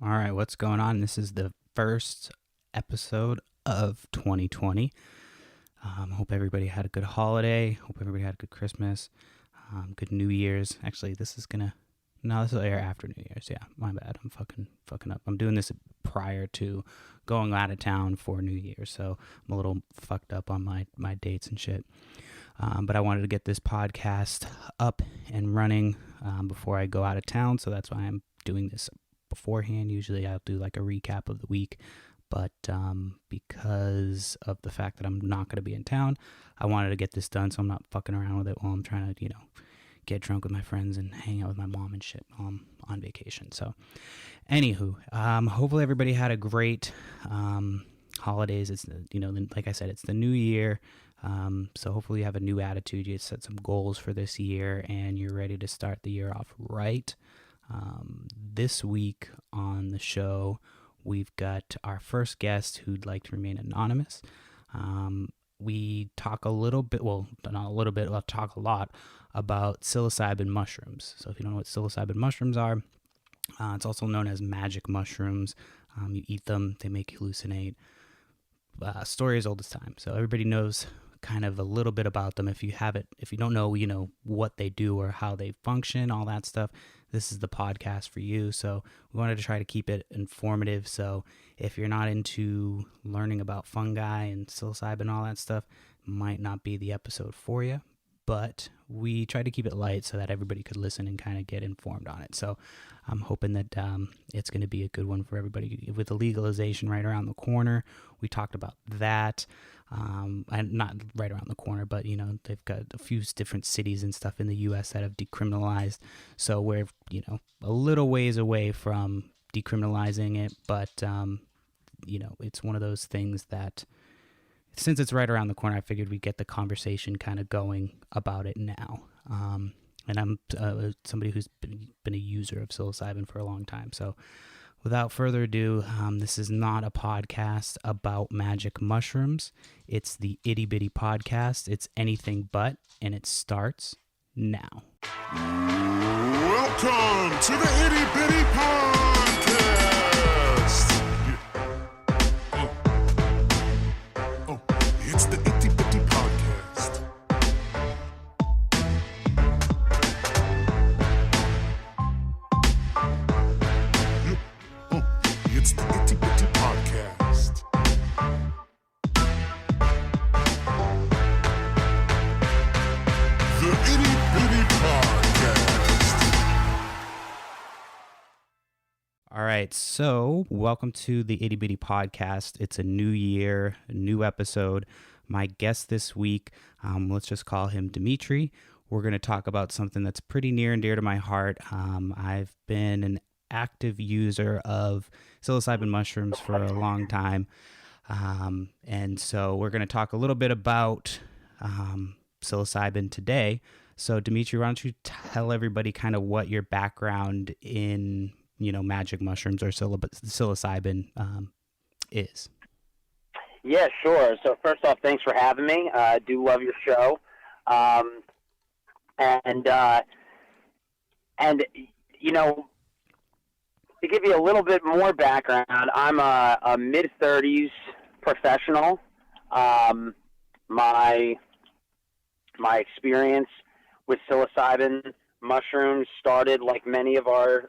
All right, what's going on? This is the first episode of 2020. Hope everybody had a good holiday. Hope everybody had a good Christmas. Good New Year's. Actually, this will air after New Year's. Yeah, my bad. I'm fucking up. I'm doing this prior to going out of town for New Year's, so I'm a little fucked up on my dates and shit. But I wanted to get this podcast up and running before I go out of town, so that's why I'm doing this beforehand. Usually I'll do like a recap of the week, but because of the fact that I'm not going to be in town, I wanted to get this done so I'm not fucking around with it while I'm trying to, get drunk with my friends and hang out with my mom and shit while I'm on vacation. So anywho, hopefully everybody had a great holidays. It's, like I said, it's the new year. So hopefully you have a new attitude. You set some goals for this year and you're ready to start the year off right. This week on the show, we've got our first guest who'd like to remain anonymous. We talk a little bit, well, not a little bit, we'll talk a lot about psilocybin mushrooms. So if you don't know what psilocybin mushrooms are, it's also known as magic mushrooms. You eat them, they make you hallucinate. Story as old as time. So everybody knows kind of a little bit about them. If you don't know, what they do or how they function, all that stuff, this is the podcast for you. So we wanted to try to keep it informative. So if you're not into learning about fungi and psilocybin and all that stuff, might not be the episode for you. But we tried to keep it light so that everybody could listen and kind of get informed on it. So I'm hoping that it's going to be a good one for everybody. With the legalization right around the corner, we talked about that. And not right around the corner, but they've got a few different cities and stuff in the U.S. that have decriminalized. So we're a little ways away from decriminalizing it, but it's one of those things that, since it's right around the corner, I figured we'd get the conversation kind of going about it now. And I'm somebody who's been a user of psilocybin for a long time. So without further ado, this is not a podcast about magic mushrooms. It's the Itty Bitty Podcast. It's anything but, and it starts now. Welcome to the Itty Bitty Podcast. It's the Itty Bitty Podcast. It's the Itty Bitty Podcast. The Itty Bitty Podcast. All right, so welcome to the Itty Bitty Podcast. It's a new year, a new episode. My guest this week, let's just call him Dmitri. We're going to talk about something that's pretty near and dear to my heart. I've been an active user of psilocybin mushrooms for a long time. And so we're going to talk a little bit about psilocybin today. So Dmitri, why don't you tell everybody kind of what your background in, magic mushrooms or psilocybin is? Yeah, sure. So first off, thanks for having me. I do love your show. To give you a little bit more background, I'm a mid-30s professional. My experience with psilocybin mushrooms started like many of us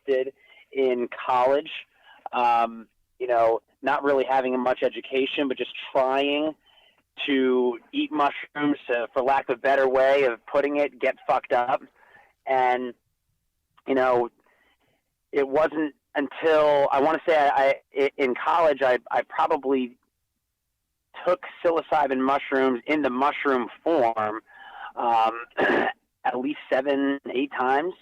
did in college. Not really having much education, but just trying to eat mushrooms, for lack of a better way of putting it, get fucked up. And, it wasn't until, I want to say in college, I probably took psilocybin mushrooms in the mushroom form at least 7-8 times.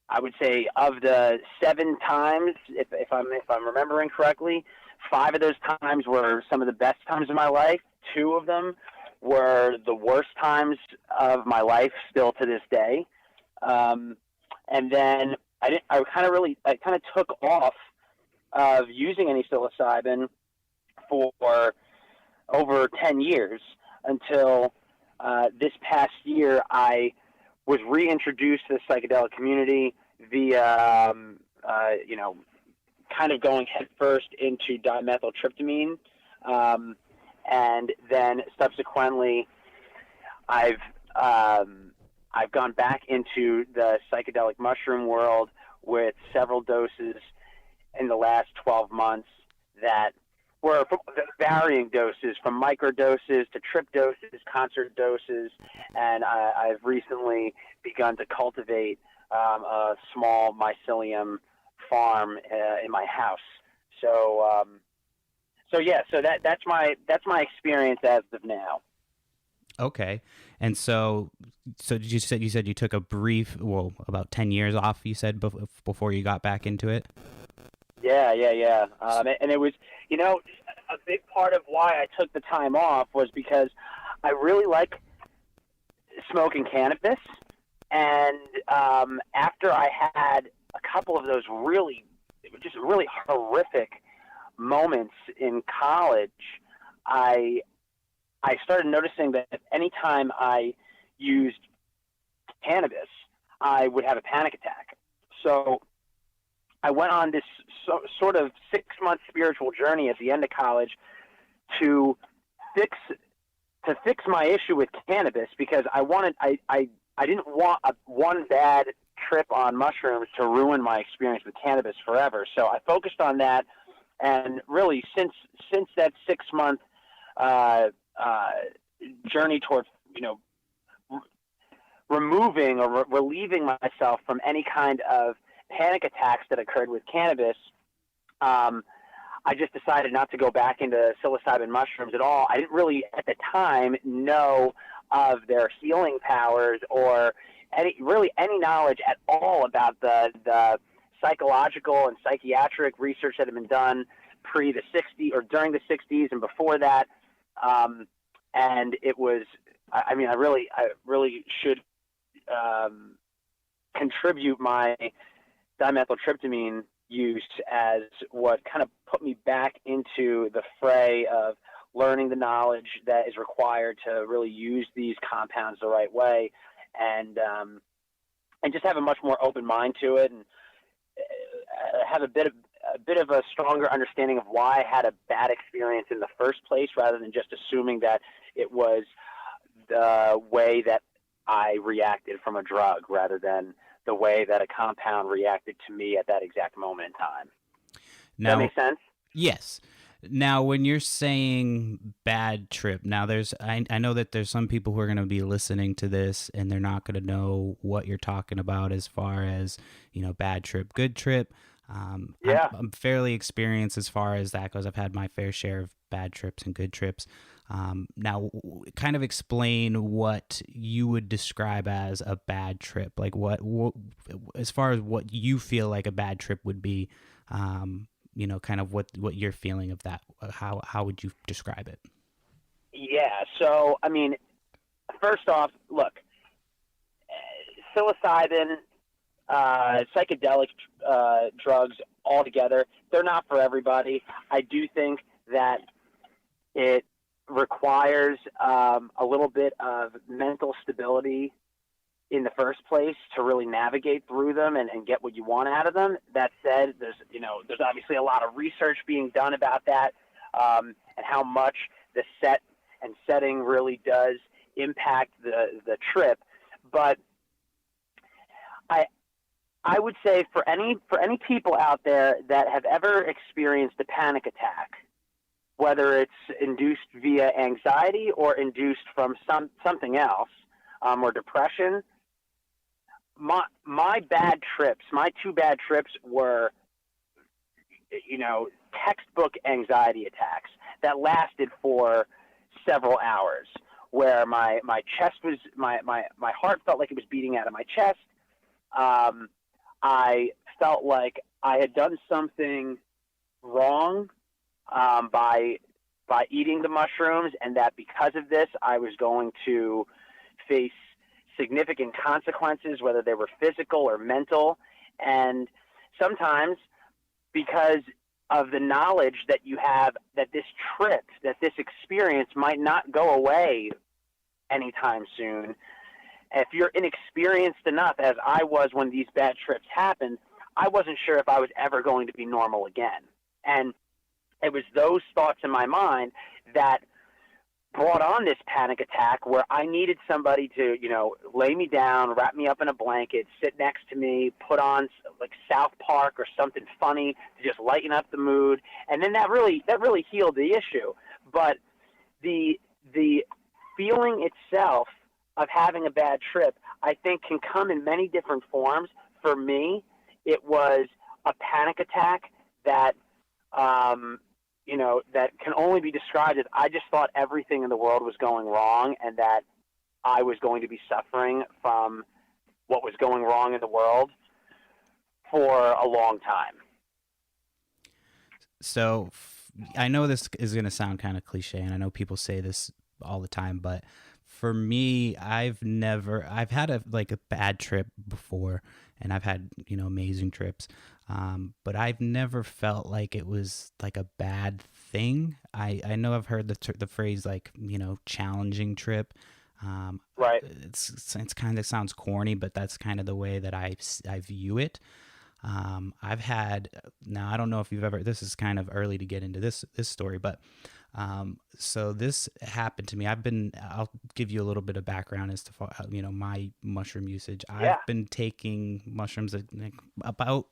I would say of the 7 times, if I'm remembering correctly, 5 of those times were some of the best times of my life. 2 of them were the worst times of my life still to this day. And then I kind of took off of using any psilocybin for over 10 years until this past year I was reintroduced to the psychedelic community via, kind of going headfirst into dimethyltryptamine. And then subsequently, I've gone back into the psychedelic mushroom world with several doses in the last 12 months that were varying doses, from micro doses to trip doses, concert doses, and I've recently begun to cultivate a small mycelium farm in my house. So that's my experience as of now. Okay. And so you said you took a brief, about 10 years off, you said, before you got back into it? Yeah. And it was, a big part of why I took the time off was because I really like smoking cannabis. And after I had a couple of those really horrific moments in college, I started noticing that anytime I used cannabis, I would have a panic attack. So I went on this sort of 6-month spiritual journey at the end of college to fix my issue with cannabis, because I didn't want one bad trip on mushrooms to ruin my experience with cannabis forever. So I focused on that, and really since that 6-month journey towards removing or relieving myself from any kind of panic attacks that occurred with cannabis, I just decided not to go back into psilocybin mushrooms at all. I didn't really at the time know of their healing powers or any knowledge at all about the psychological and psychiatric research that had been done pre the 60s or during the 60s and before that. And it was, I really should contribute my dimethyltryptamine use as what kind of put me back into the fray of learning the knowledge that is required to really use these compounds the right way, and just have a much more open mind to it, and have a bit of a stronger understanding of why I had a bad experience in the first place, rather than just assuming that it was the way that I reacted from a drug, rather than the way that a compound reacted to me at that exact moment in time. Now, does that make sense? Yes. Now, when you're saying bad trip, now I know that there's some people who are going to be listening to this and they're not going to know what you're talking about as far as, bad trip, good trip. Yeah. I'm fairly experienced as far as that goes. I've had my fair share of bad trips and good trips. Now, kind of explain what you would describe as a bad trip. Like what as far as what you feel like a bad trip would be, kind of what you're feeling of that. How would you describe it? Yeah. So, first off, look, psilocybin, psychedelic drugs altogether, they're not for everybody. I do think that it requires a little bit of mental stability in the first place to really navigate through them and get what you want out of them. That said, there's obviously a lot of research being done about that, and how much the set and setting really does impact the trip. But I would say for any people out there that have ever experienced a panic attack, whether it's induced via anxiety or induced from something else, or depression, my bad trips, my 2 bad trips were, textbook anxiety attacks that lasted for several hours, where my chest was, my heart felt like it was beating out of my chest. I felt like I had done something wrong by eating the mushrooms, and that because of this, I was going to face significant consequences, whether they were physical or mental. And sometimes, because of the knowledge that you have that this trip, that this experience might not go away anytime soon, if you're inexperienced enough, as I was when these bad trips happened, I wasn't sure if I was ever going to be normal again. And it was those thoughts in my mind that brought on this panic attack where I needed somebody to, lay me down, wrap me up in a blanket, sit next to me, put on like South Park or something funny to just lighten up the mood. And then that really healed the issue. But the feeling itself of having a bad trip, I think, can come in many different forms. For me, it was a panic attack that that can only be described as I just thought everything in the world was going wrong and that I was going to be suffering from what was going wrong in the world for a long time. So I know this is going to sound kind of cliche, and I know people say this all the time, but for me, I've had a bad trip before, and I've had, amazing trips. But I've never felt like it was like a bad thing. I know I've heard the phrase challenging trip. Right. It's kind of sounds corny, but that's kind of the way that I view it. I've had, now I don't know if you've ever, this is kind of early to get into this story, but so this happened to me. I'll give you a little bit of background as to, my mushroom usage. I've been taking mushrooms about,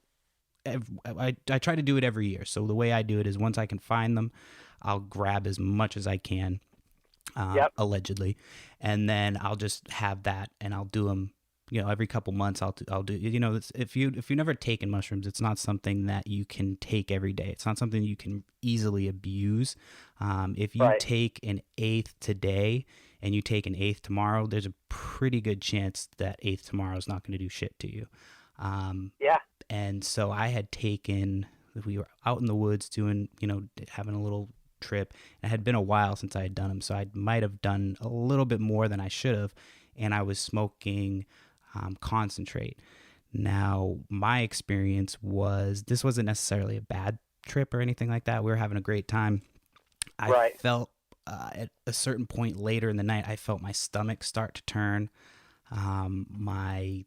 I try to do it every year. So the way I do it is once I can find them, I'll grab as much as I can, allegedly. And then I'll just have that and I'll do them, every couple months I'll do, if you've never taken mushrooms, it's not something that you can take every day. It's not something you can easily abuse. If you take an eighth today and you take an eighth tomorrow, there's a pretty good chance that eighth tomorrow is not going to do shit to you. And so I had taken, we were out in the woods doing, having a little trip. It had been a while since I had done them, so I might have done a little bit more than I should have. And I was smoking concentrate. Now, my experience was, this wasn't necessarily a bad trip or anything like that. We were having a great time. I felt at a certain point later in the night, I felt my stomach start to turn. My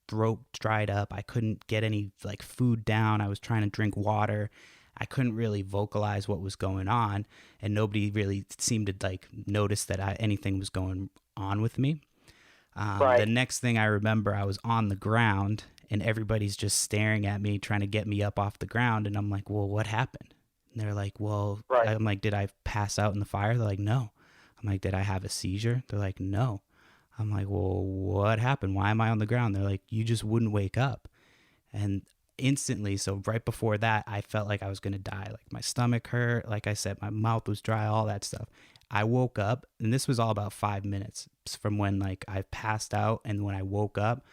throat dried up. I couldn't get any food down. I was trying to drink water. I couldn't really vocalize what was going on, and nobody really seemed to notice that anything was going on with me. The next thing I remember, I was on the ground and everybody's just staring at me, trying to get me up off the ground. And I'm like, well, what happened? And they're like, well, I'm like, did I pass out in the fire? They're like, no. I'm like, did I have a seizure? They're like, no. I'm like, well, what happened? Why am I on the ground? They're like, you just wouldn't wake up. And instantly, so right before that, I felt like I was going to die. My stomach hurt. Like I said, my mouth was dry, all that stuff. I woke up, and this was all about 5 minutes from when I passed out, and when I woke up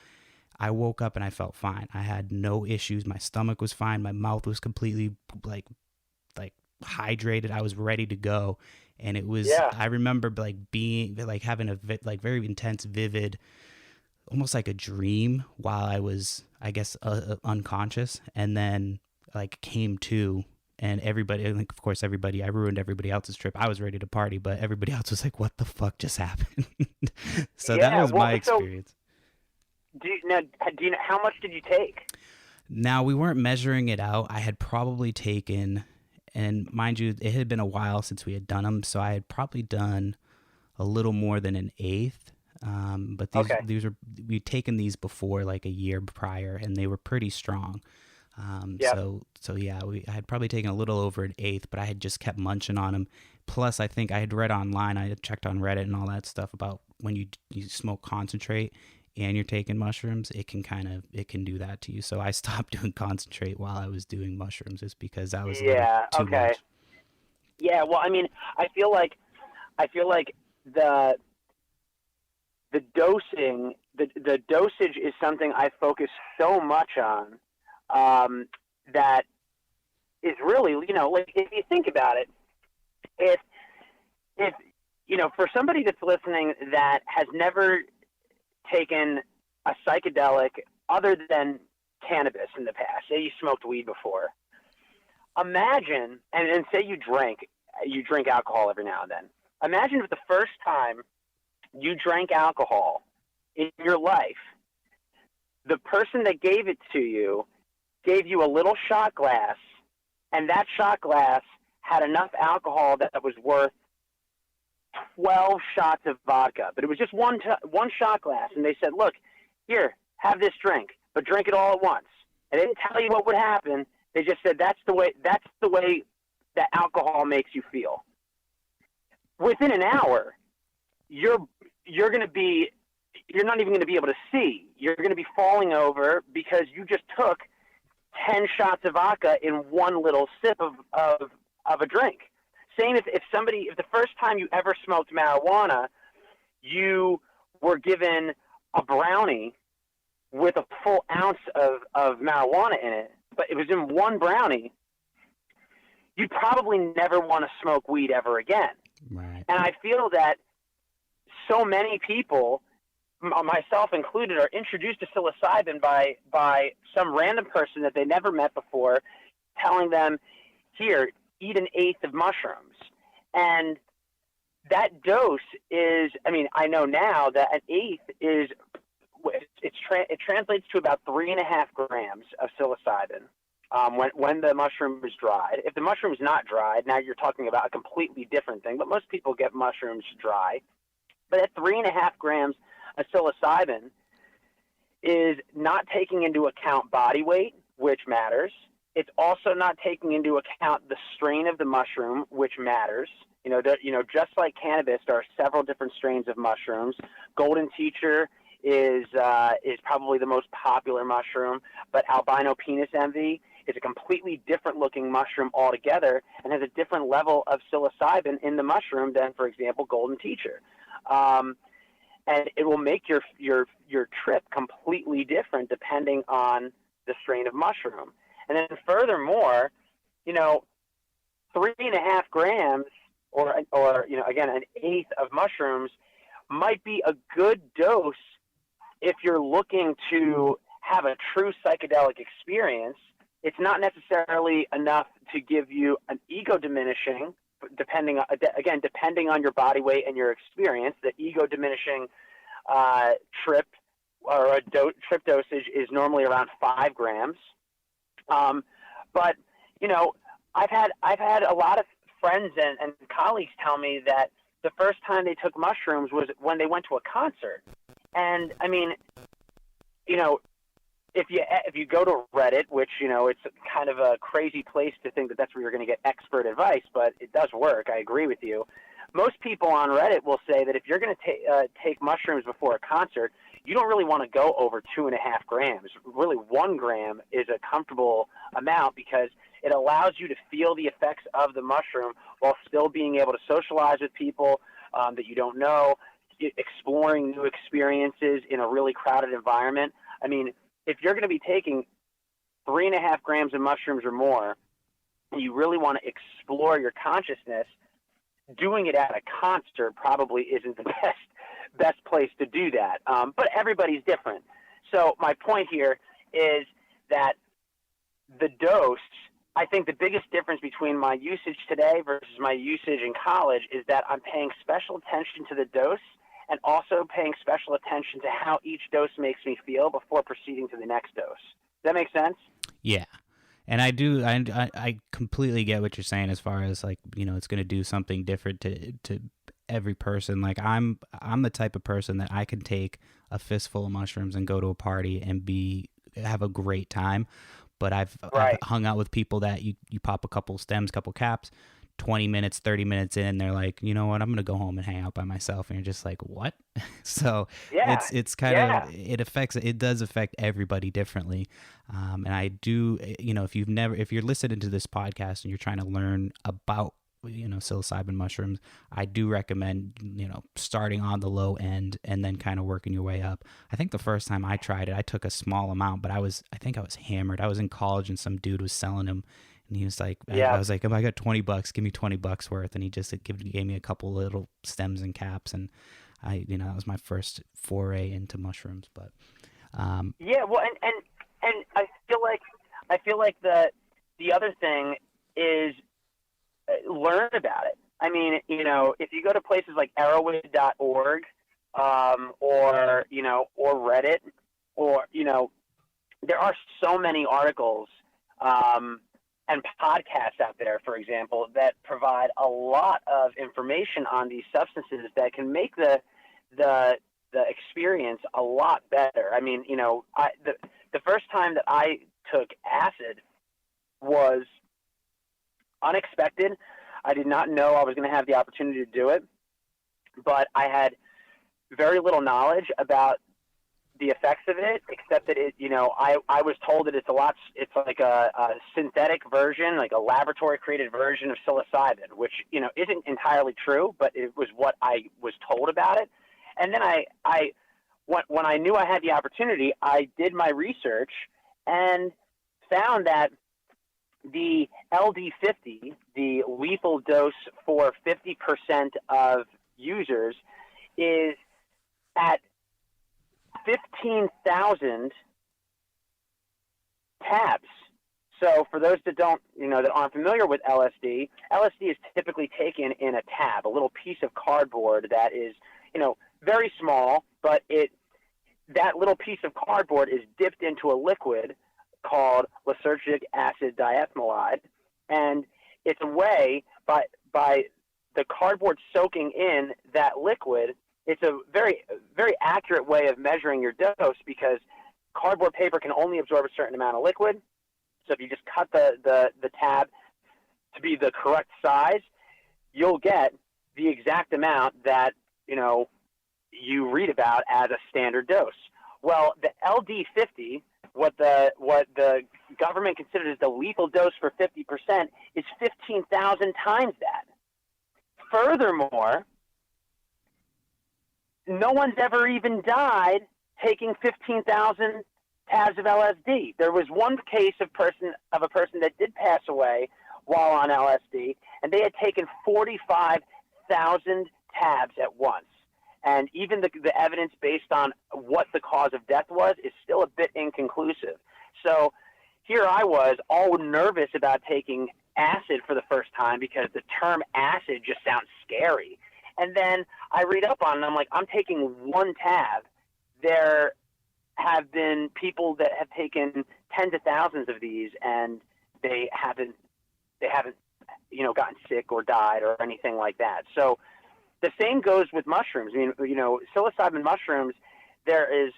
and I felt fine. I had no issues. My stomach was fine. My mouth was completely hydrated. I was ready to go. And it was, I remember being having a very intense, vivid, almost like a dream while I was, I guess, unconscious, and then came to, and everybody, of course, I ruined everybody else's trip. I was ready to party, but everybody else was like, what the fuck just happened? So that was my experience. Do you know how much did you take? Now, we weren't measuring it out. I had probably taken, and mind you, it had been a while since we had done them, so I had probably done a little more than an eighth. But we'd taken these before a year prior, and they were pretty strong. I had probably taken a little over an eighth, but I had just kept munching on them. Plus, I think I had read online, I had checked on Reddit and all that stuff about when you smoke concentrate and you're taking mushrooms, it can do that to you. So I stopped doing concentrate while I was doing mushrooms, just because that was too much. Yeah, well, I mean, I feel like the dosing, the dosage is something I focus so much on, that is really, if you think about it, if for somebody that's listening that has never taken a psychedelic other than cannabis in the past, say you smoked weed before, imagine, and say you drink alcohol every now and then. Imagine if the first time you drank alcohol, in your life, the person that gave it to you gave you a little shot glass, and that shot glass had enough alcohol that was worth 12 shots of vodka. But it was just one shot glass, and they said, look, here, have this drink, but drink it all at once. And they didn't tell you what would happen. They just said that's the way that alcohol makes you feel. Within an hour, you're not even going to be able to see. You're going to be falling over because you just took 10 shots of vodka in one little sip of a drink. Same if the first time you ever smoked marijuana, you were given a brownie with a full ounce of marijuana in it, but it was in one brownie, you'd probably never want to smoke weed ever again. Right. And I feel that so many people, myself included, are introduced to psilocybin by some random person that they never met before, telling them, here, eat an eighth of mushrooms. And that dose is, I know now that an eighth is, it translates to about 3.5 grams of psilocybin when the mushroom is dried. If the mushroom is not dried, now you're talking about a completely different thing, but most people get mushrooms dry. But at 3.5 grams of psilocybin is not taking into account body weight, which matters. It's also not taking into account the strain of the mushroom, which matters. Just like cannabis, there are several different strains of mushrooms. Golden Teacher is probably the most popular mushroom, but albino penis envy is a completely different looking mushroom altogether and has a different level of psilocybin in the mushroom than, for example, Golden Teacher. And it will make your trip completely different depending on the strain of mushroom. And then furthermore, 3.5 grams or again, an eighth of mushrooms might be a good dose if you're looking to have a true psychedelic experience. It's not necessarily enough to give you an ego diminishing, depending on your body weight and your experience. The ego diminishing trip or trip dosage is normally around 5 grams. But I've had a lot of friends and colleagues tell me that the first time they took mushrooms was when they went to a concert. And if you go to Reddit, which it's kind of a crazy place to think that that's where you're going to get expert advice, but it does work. I agree with you. Most people on Reddit will say that if you're going to take mushrooms before a concert, you don't really want to go over 2.5 grams. Really, 1 gram is a comfortable amount because it allows you to feel the effects of the mushroom while still being able to socialize with people that you don't know, exploring new experiences in a really crowded environment. If you're going to be taking 3.5 grams of mushrooms or more, and you really want to explore your consciousness, doing it at a concert probably isn't the best place to do that. But everybody's different. So my point here is that the dose, I think the biggest difference between my usage today versus my usage in college is that I'm paying special attention to the dose and also paying special attention to how each dose makes me feel before proceeding to the next dose. Does that make sense? Yeah. And I completely get what you're saying as far as it's going to do something different to every person. Like I'm the type of person that I can take a fistful of mushrooms and go to a party and have a great time. But I've hung out with people that you pop a couple stems, couple caps, 20 minutes, 30 minutes in, they're like, you know what, I'm going to go home and hang out by myself. And you're just like, what? So it's kind of, it does affect everybody differently. And I do, if you're listening to this podcast and you're trying to learn about, psilocybin mushrooms, I do recommend, starting on the low end and then kind of working your way up. I think the first time I tried it, I took a small amount, but I think I was hammered. I was in college and some dude was selling them. And he was like, I was like, I got $20, give me $20 worth. And he just gave me a couple little stems and caps. And that was my first foray into mushrooms. But, well, and I feel like the other thing is learn about it. If you go to places like arrowhead.org, or Reddit, or there are so many articles and podcasts out there, for example, that provide a lot of information on these substances that can make the experience a lot better. I mean, the first time that I took acid was unexpected. I did not know I was going to have the opportunity to do it, but I had very little knowledge about the effects of it, except that I was told that it's like a synthetic version, like a laboratory created version of psilocybin, which, isn't entirely true, but it was what I was told about it. And then when I knew I had the opportunity, I did my research and found that the LD50, the lethal dose for 50% of users, is at 15,000 tabs. So for those that aren't familiar with LSD, LSD is typically taken in a tab, a little piece of cardboard that is, very small, but that little piece of cardboard is dipped into a liquid called lysergic acid diethylmolide, and it's a way by the cardboard soaking in that liquid. It's a very, very accurate way of measuring your dose, because cardboard paper can only absorb a certain amount of liquid. So if you just cut the tab to be the correct size, you'll get the exact amount that you read about as a standard dose. Well, the LD50, what the government considers as the lethal dose for 50%, is 15,000 times that. Furthermore, no one's ever even died taking 15,000 tabs of LSD. There was one case of a person that did pass away while on LSD, and they had taken 45,000 tabs at once. And even the evidence based on what the cause of death was is still a bit inconclusive. So here I was, all nervous about taking acid for the first time, because the term acid just sounds scary. And then I read up on it, and I'm like, I'm taking one tab. There have been people that have taken tens of thousands of these, and they haven't gotten sick or died or anything like that. So the same goes with mushrooms. I mean, psilocybin mushrooms, there is,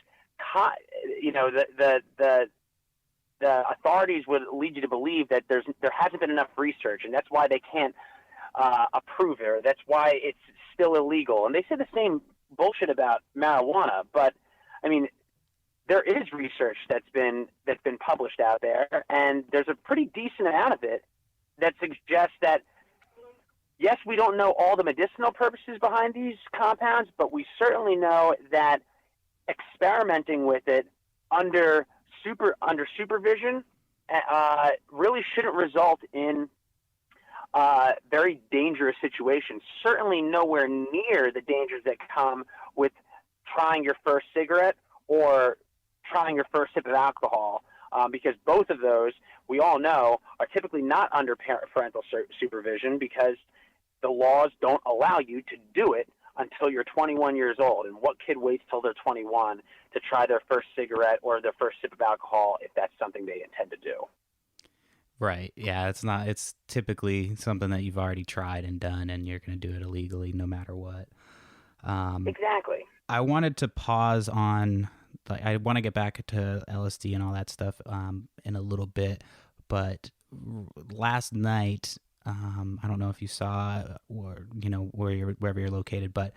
the authorities would lead you to believe that there hasn't been enough research, and that's why they can't approve it, or that's why it's still illegal. And they say the same bullshit about marijuana, but I mean, there is research that's been published out there, and there's a pretty decent amount of it that suggests that, yes, we don't know all the medicinal purposes behind these compounds, but we certainly know that experimenting with it under supervision really shouldn't result in very dangerous situations. Certainly nowhere near the dangers that come with trying your first cigarette or trying your first sip of alcohol, because both of those, we all know, are typically not under parental supervision, because the laws don't allow you to do it until you're 21 years old. And what kid waits till they're 21 to try their first cigarette or their first sip of alcohol if that's something they intend to do? Right. Yeah, it's typically something that you've already tried and done, and you're going to do it illegally no matter what. Exactly. I wanted to pause on, I want to get back to LSD and all that stuff in a little bit, but last night, I don't know if you saw, or wherever you're located, but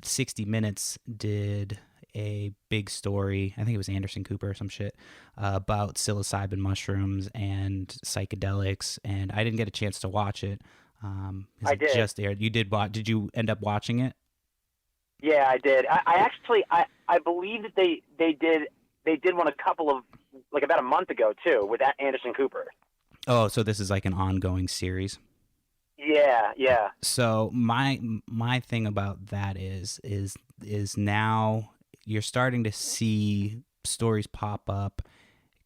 60 Minutes did a big story, I think it was Anderson Cooper or some shit, about psilocybin mushrooms and psychedelics, and I didn't get a chance to watch it. I did. It just aired. You did watch? Did you end up watching it? Yeah, I did. I believe that they did one about a month ago too, with that Anderson Cooper. Oh, so this is like an ongoing series. Yeah. So my thing about that is now you're starting to see stories pop up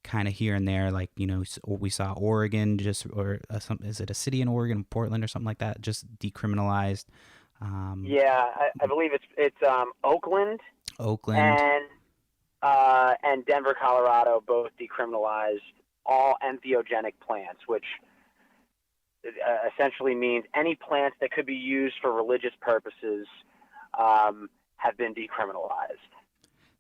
kind of here and there, like, we saw Oregon is it a city in Oregon, Portland or something like that, just decriminalized Yeah, I believe it's Oakland Oakland. and Denver, Colorado, both decriminalized all entheogenic plants, which essentially means any plants that could be used for religious purposes have been decriminalized.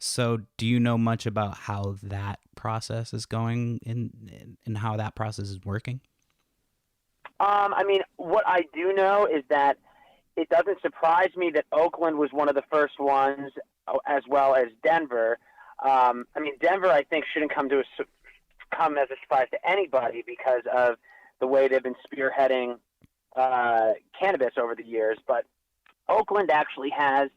So, do you know much about how that process is going and how that process is working? I mean, what I do know is that it doesn't surprise me that Oakland was one of the first ones, as well as Denver. I mean, Denver, I think, shouldn't come as a surprise to anybody because of the way they've been spearheading cannabis over the years. But Oakland actually has,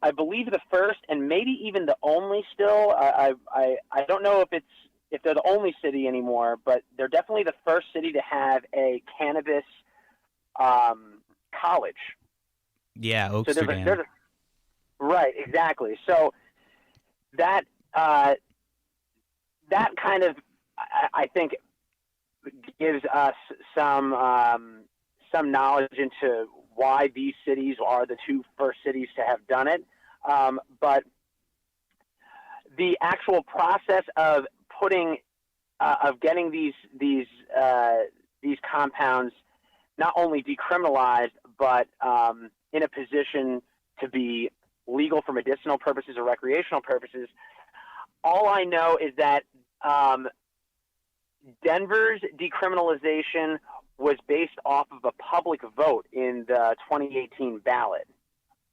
I believe, the first and maybe even the only still. I don't know if they're the only city anymore, but they're definitely the first city to have a cannabis college. Yeah, So Oaksterdam. right, exactly. So that that kind of, I think, gives us some knowledge into why these cities are the two first cities to have done it. But the actual process of getting these compounds not only decriminalized, but in a position to be legal for medicinal purposes or recreational purposes. All I know is that Denver's decriminalization was based off of a public vote in the 2018 ballot,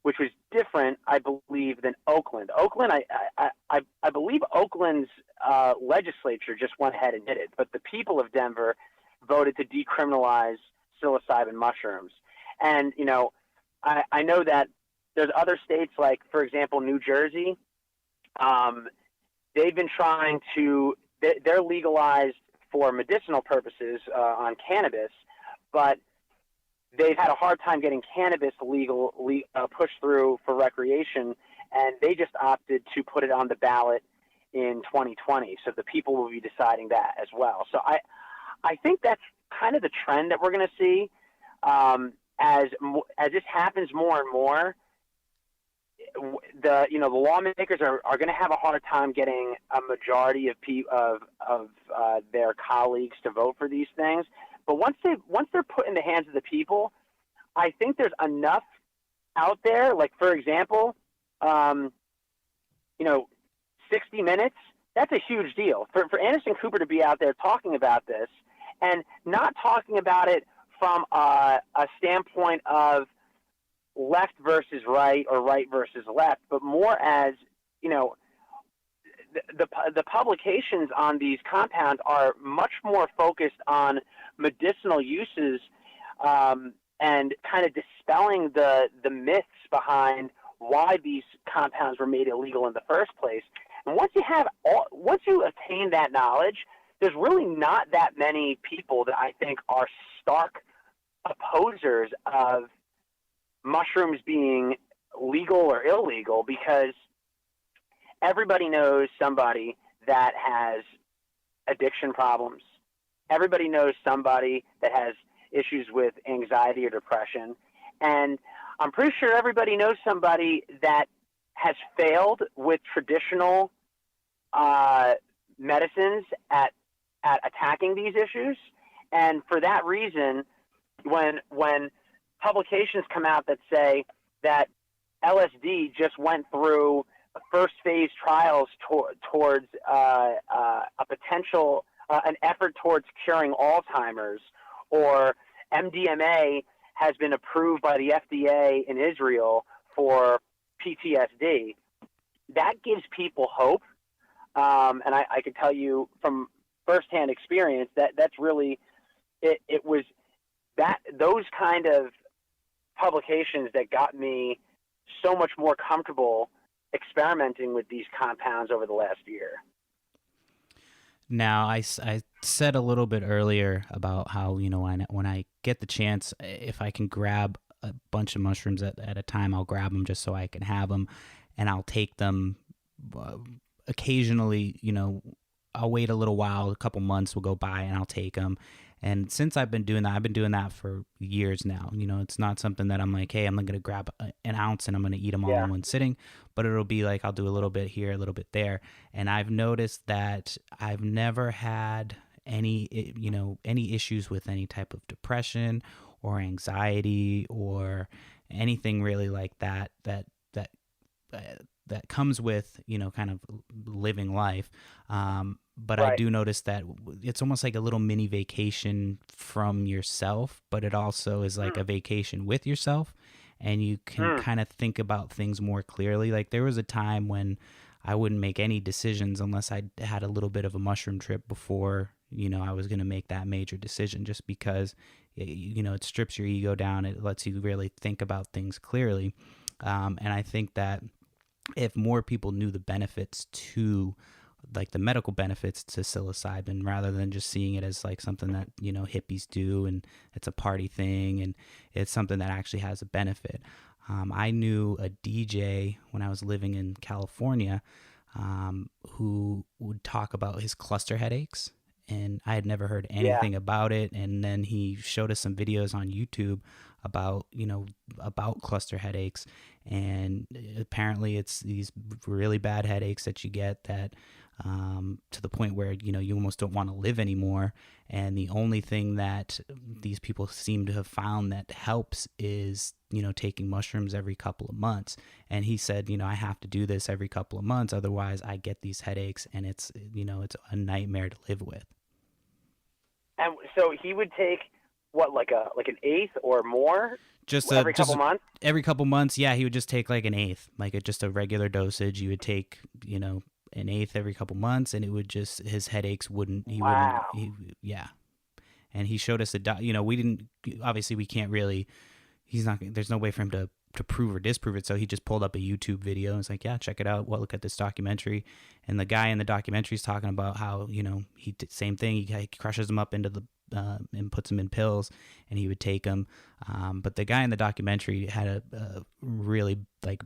which was different, I believe, than Oakland. Oakland, I believe Oakland's legislature just went ahead and did it, but the people of Denver voted to decriminalize psilocybin mushrooms. And, you know, I know that there's other states like, for example, New Jersey. They've been trying to, they're legalized for medicinal purposes on cannabis, but they've had a hard time getting cannabis pushed through for recreation, and they just opted to put it on the ballot in 2020. So the people will be deciding that as well. So I think that's kind of the trend that we're going to see as this happens more and more. The lawmakers are going to have a hard time getting a majority of their colleagues to vote for these things. But once they're put in the hands of the people, I think there's enough out there. Like, for example, 60 Minutes. That's a huge deal for Anderson Cooper to be out there talking about this, and not talking about it from a standpoint of left versus right or right versus left, but more as, the publications on these compounds are much more focused on medicinal uses, and kind of dispelling the myths behind why these compounds were made illegal in the first place. And once you attain that knowledge, there's really not that many people that I think are stark opposers of mushrooms being legal or illegal, because everybody knows somebody that has addiction problems. Everybody knows somebody that has issues with anxiety or depression. And I'm pretty sure everybody knows somebody that has failed with traditional medicines at attacking these issues. And for that reason, when publications come out that say that LSD just went through first phase trials towards a potential an effort towards curing Alzheimer's, or MDMA has been approved by the FDA in Israel for PTSD, that gives people hope. And I can tell you from firsthand experience that's really it was that those kind of publications that got me so much more comfortable experimenting with these compounds over the last year. Now, I said a little bit earlier about how, when I get the chance, if I can grab a bunch of mushrooms at a time, I'll grab them just so I can have them, and I'll take them occasionally. I'll wait a little while, a couple months will go by, and I'll take them. And since I've been doing that for years now. You know, it's not something that I'm like, hey, I'm going to grab an ounce and I'm going to eat them all in one sitting, but it'll be like I'll do a little bit here, a little bit there. And I've noticed that I've never had any issues with any type of depression or anxiety or anything really like that comes with, you know, kind of living life. But I do notice that it's almost like a little mini vacation from yourself, but it also is like a vacation with yourself, and you can kind of think about things more clearly. Like there was a time when I wouldn't make any decisions unless I had a little bit of a mushroom trip before, you know, I was going to make that major decision, just because, you know, it strips your ego down. It lets you really think about things clearly. And I think that if more people knew the benefits to, like the medical benefits to psilocybin, rather than just seeing it as like something that, you know, hippies do and it's a party thing, and it's something that actually has a benefit. I knew a DJ when I was living in California who would talk about his cluster headaches, and I had never heard anything about it. And then he showed us some videos on YouTube about, you know, about cluster headaches, and apparently it's these really bad headaches that you get that to the point where, you know, you almost don't want to live anymore. And the only thing that these people seem to have found that helps is, you know, taking mushrooms every couple of months. And he said, you know, I have to do this every couple of months, otherwise I get these headaches, and it's, you know, it's a nightmare to live with. And so he would take what, like an eighth or more, every couple months? Every couple months, yeah. He would just take like an eighth, like just a regular dosage. You would take, you know, an eighth every couple months, and it would just, his headaches wouldn't. Yeah. And he showed us you know, obviously we can't really. There's no way for him to prove or disprove it. So he just pulled up a YouTube video and was like, yeah, check it out. Well, look at this documentary. And the guy in the documentary is talking about how, you know, he did same thing. He crushes them up into the, and puts them in pills, and he would take them. But the guy in the documentary had a really like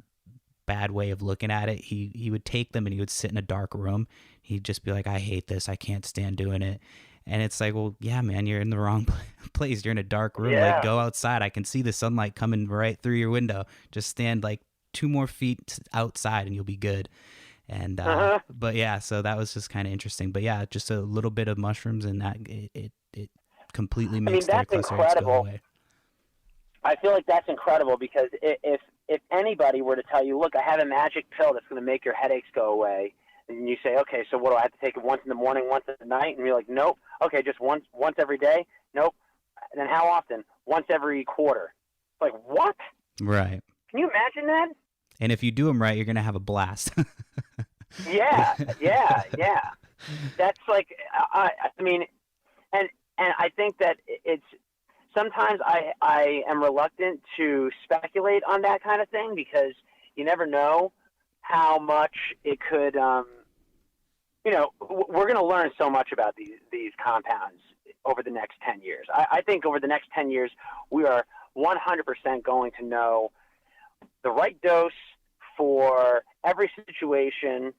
bad way of looking at it. He would take them and he would sit in a dark room. He'd just be like, I hate this. I can't stand doing it. And it's like, well, yeah, man, you're in the wrong place. You're in a dark room. Yeah. Like, go outside. I can see the sunlight coming right through your window. Just stand like 2 more feet outside and you'll be good. And, but yeah, so that was just kind of interesting. But yeah, just a little bit of mushrooms, and that it completely makes their cluster headaches go away. I feel like that's incredible, because if anybody were to tell you, look, I have a magic pill that's going to make your headaches go away, and you say, okay, so what do I have to take it once in the morning, once at night? And you're like, nope. Okay, just once every day? Nope. And then how often? Once every quarter. Like, what? Right. Can you imagine that? And if you do them right, you're going to have a blast. Yeah. That's like, I mean, and I think that it's, sometimes I am reluctant to speculate on that kind of thing, because you never know how much it could, you know, we're going to learn so much about these compounds over the next 10 years. I think over the next 10 years, we are 100% going to know the right dose for every situation.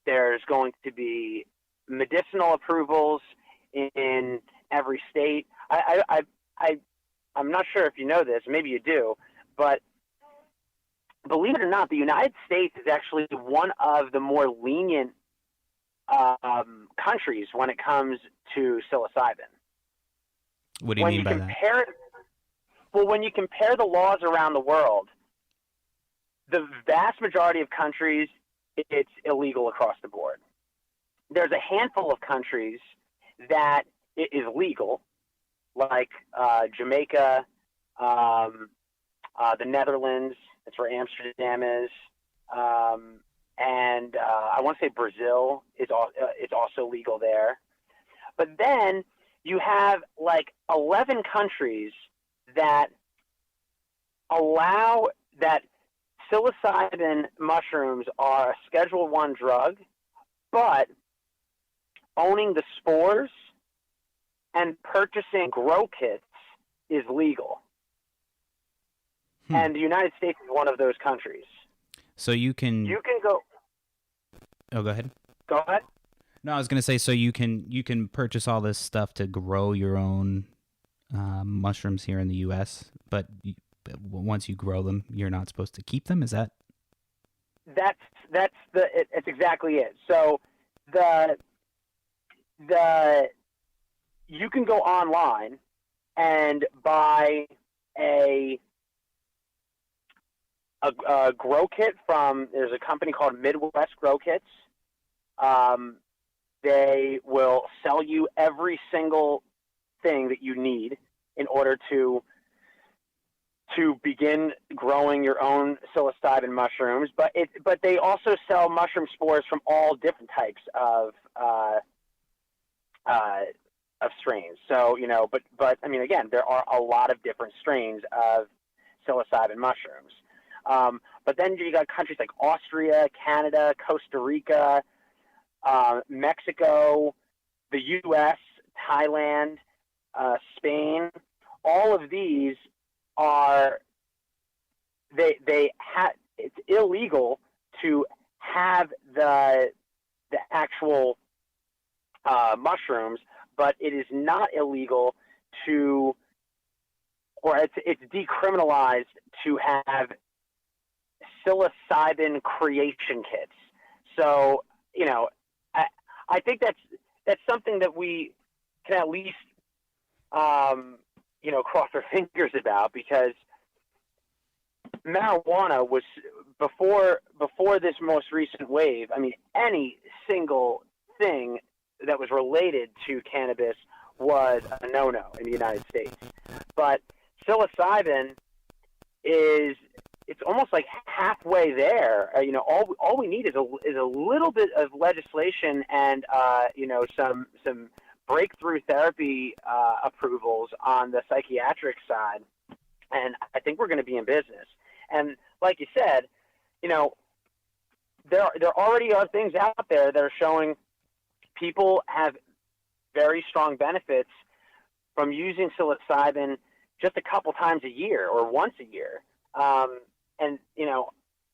There's going to be medicinal approvals in every state. I'm not sure if you know this, maybe you do, but believe it or not, the United States is actually one of the more lenient countries when it comes to psilocybin. What do you mean by that? Well, when you compare the laws around the world, the vast majority of countries, it's illegal across the board. There's a handful of countries that it is legal, like Jamaica, the Netherlands. That's where Amsterdam is, and I want to say Brazil is also legal there. But then you have like 11 countries that allow that psilocybin mushrooms are a Schedule 1 drug, but owning the spores and purchasing grow kits is legal. And the United States is one of those countries. So you can go. Oh, go ahead. Go ahead. No, I was gonna say, so you can purchase all this stuff to grow your own mushrooms here in the U.S., but once you grow them, you're not supposed to keep them. Is that? It's exactly it. So the you can go online and buy a grow kit from, there's a company called Midwest Grow Kits. They will sell you every single thing that you need in order to begin growing your own psilocybin mushrooms. But they also sell mushroom spores from all different types of strains. So, but I mean, again, there are a lot of different strains of psilocybin mushrooms. But then you got countries like Austria, Canada, Costa Rica, Mexico, the U.S., Thailand, Spain. All of these are it's illegal to have the actual mushrooms, but it is not illegal to, or it's decriminalized to have psilocybin creation kits. So, I think that's something that we can at least, cross our fingers about, because marijuana was before this most recent wave. I mean, any single thing that was related to cannabis was a no-no in the United States. But psilocybin it's almost like halfway there. All we need is a little bit of legislation and some breakthrough therapy approvals on the psychiatric side, and I think we're going to be in business. And like you said, there already are things out there that are showing people have very strong benefits from using psilocybin just a couple times a year or once a year. And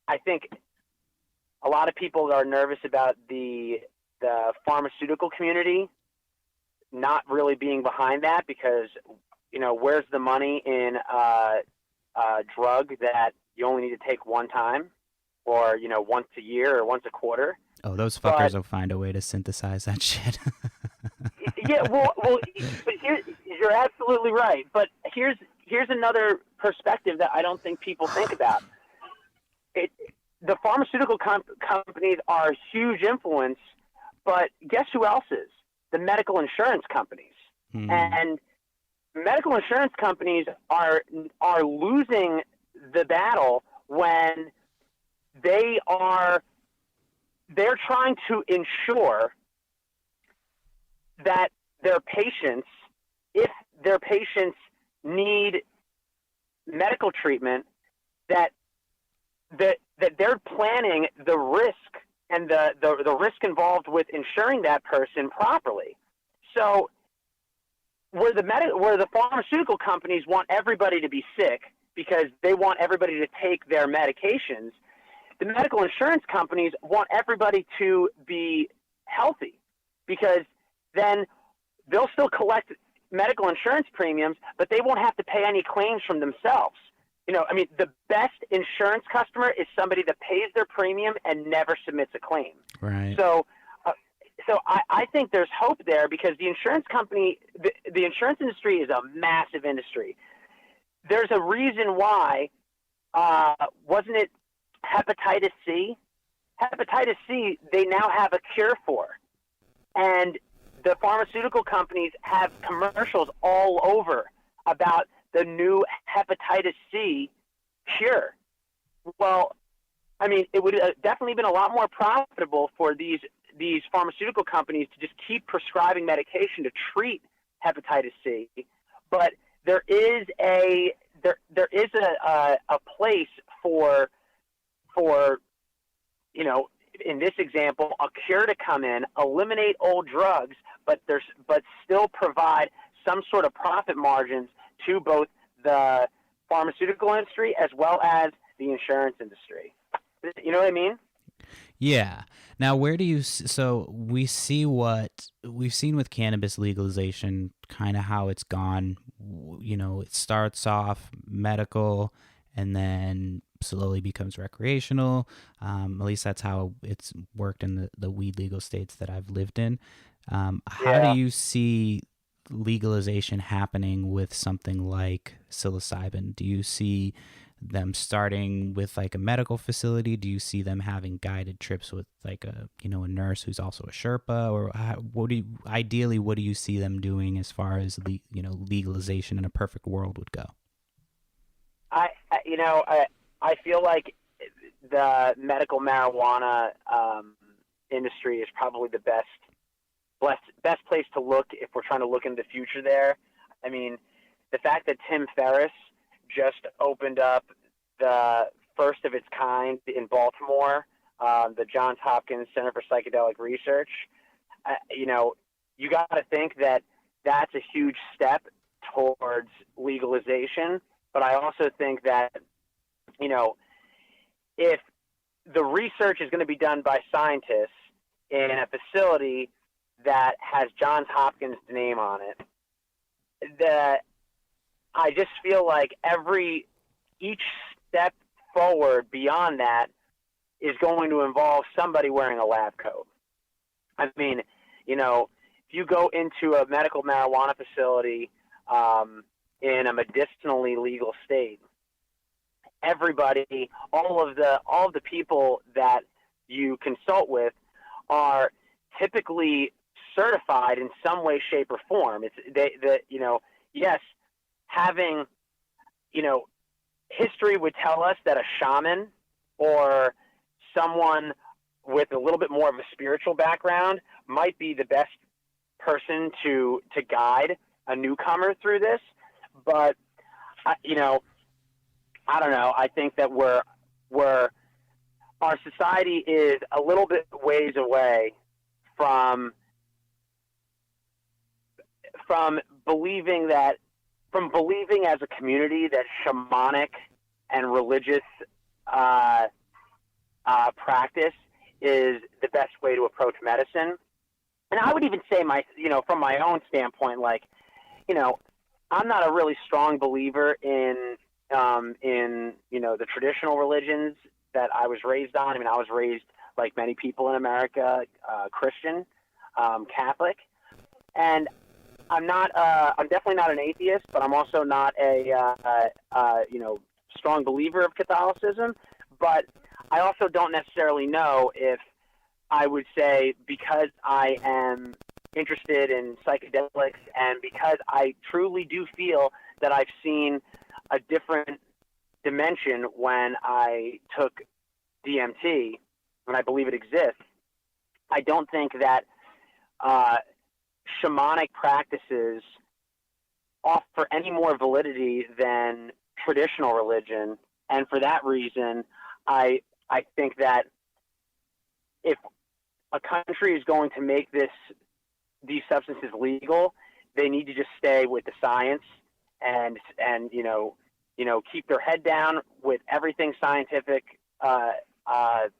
I think a lot of people are nervous about the pharmaceutical community not really being behind that, because, where's the money in a drug that you only need to take one time, or, once a year or once a quarter? Oh, those fuckers will find a way to synthesize that shit. Yeah, well, but you're absolutely right. But here's another perspective that I don't think people think about. The pharmaceutical companies are a huge influence, but guess who else is? The medical insurance companies. And medical insurance companies are losing the battle when they're trying to ensure that their patients, if their patients need medical treatment, that they're planning the risk and the risk involved with insuring that person properly. So where the pharmaceutical companies want everybody to be sick because they want everybody to take their medications, the medical insurance companies want everybody to be healthy, because then they'll still collect medical insurance premiums, but they won't have to pay any claims from themselves. The best insurance customer is somebody that pays their premium and never submits a claim. Right. So I think there's hope there, because the insurance company, the insurance industry is a massive industry. There's a reason why, wasn't it hepatitis C? Hepatitis C, they now have a cure for. And the pharmaceutical companies have commercials all over about the new hepatitis C cure. Well, it would have definitely been a lot more profitable for these pharmaceutical companies to just keep prescribing medication to treat hepatitis C. But there is a place for in this example, a cure to come in, eliminate old drugs, but still provide some sort of profit margins to both the pharmaceutical industry as well as the insurance industry. You know what I mean? Yeah. Now, where do you so we see what we've seen with cannabis legalization, kind of how it's gone. You know, it starts off medical and then slowly becomes recreational. At least that's how it's worked in the weed legal states that I've lived in. How do Yeah. you see legalization happening with something like psilocybin? Do you see them starting with like a medical facility? Do you see them having guided trips with like a nurse who's also a Sherpa, or ideally what do you see them doing as far as legalization in a perfect world would go? I feel like the medical marijuana industry is probably the best place to look if we're trying to look into the future there. I mean, the fact that Tim Ferriss just opened up the first of its kind in Baltimore, the Johns Hopkins Center for Psychedelic Research, you got to think that that's a huge step towards legalization. But I also think that, if the research is going to be done by scientists in a facility that has Johns Hopkins' name on it, that I just feel like each step forward beyond that is going to involve somebody wearing a lab coat. I mean, if you go into a medical marijuana facility in a medicinally legal state, everybody, all of the people that you consult with are typically certified in some way, shape, or form. Yes, having, history would tell us that a shaman or someone with a little bit more of a spiritual background might be the best person to guide a newcomer through this. But, I don't know. I think that our society is a little bit ways away from believing as a community that shamanic and religious practice is the best way to approach medicine. And I would even say from my own standpoint, I'm not a really strong believer in the traditional religions that I was raised on. I mean, I was raised, like many people in America, Christian, Catholic, and I'm definitely not an atheist, but I'm also not a strong believer of Catholicism. But I also don't necessarily know if I would say, because I am interested in psychedelics and because I truly do feel that I've seen a different dimension when I took DMT, when I believe it exists, I don't think that shamanic practices offer any more validity than traditional religion. And for that reason, I think that if a country is going to make these substances legal, they need to just stay with the science and keep their head down with everything scientific, or